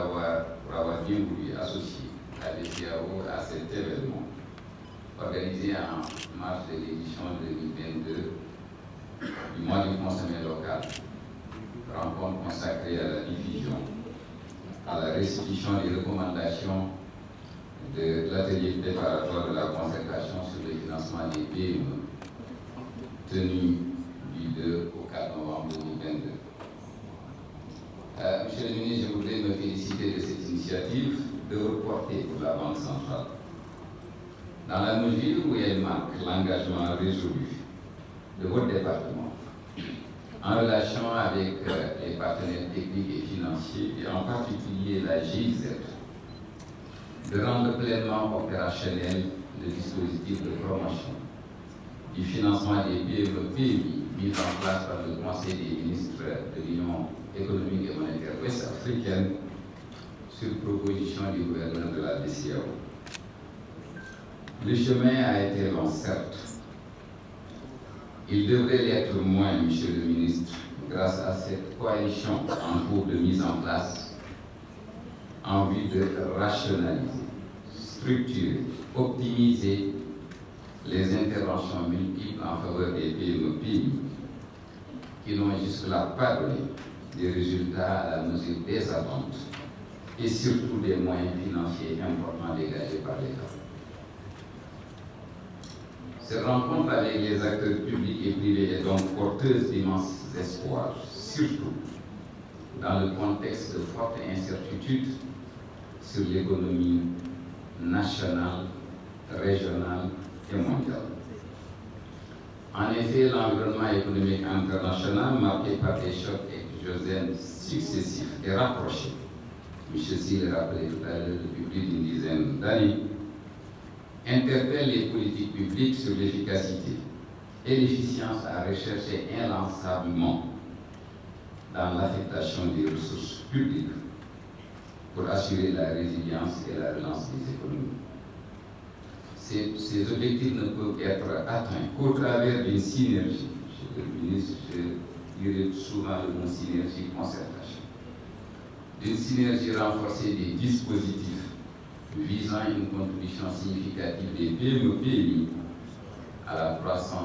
pour avoir bien voulu associer la BCEAO à cet événement organisé en marge de l'édition 2022 du mois du consommé local, rencontre consacrée à la diffusion, à la restitution des recommandations de l'atelier préparatoire de la concertation sur le financement des PME, tenu du 2 au 4 novembre 2022. Monsieur le ministre, je voudrais me féliciter de cette initiative de reporter pour la Banque centrale, dans la mesure où elle marque l'engagement résolu de votre département en relation avec les partenaires techniques et financiers, et en particulier la GIZ, de rendre pleinement opérationnel le dispositif de promotion du financement des PME-PMI mis en place par le Conseil des ministres de l'Union économique et monétaire ouest-africaine sur proposition du gouvernement de la BCEAO. Le chemin a été long, certes. Il devrait l'être moins, Monsieur le ministre, grâce à cette coalition en cours de mise en place en vue de rationaliser, structurer, optimiser les interventions multiples en faveur des PME-PMI qui n'ont jusque-là pas donné des résultats à la mesure des attentes et surtout des moyens financiers importants dégagés par l'État. Cette rencontre avec les acteurs publics et privés est donc porteuse d'immenses espoirs, surtout dans le contexte de forte incertitude sur l'économie nationale, régionale et mondiale. En effet, l'environnement économique international, marqué par des chocs exogènes successifs et rapprochés, M. Sy l'a rappelé tout à l'heure depuis plus d'une dizaine d'années, interpelle les politiques publiques sur l'efficacité et l'efficience à rechercher inlassablement dans l'affectation des ressources publiques pour assurer la résilience et la relance des économies. Ces objectifs ne peuvent être atteints qu'au travers d'une synergie. Monsieur le ministre, je dirais souvent le mot synergie, concertation. D'une synergie renforcée des dispositifs visant une contribution significative des PME-PMI à la croissance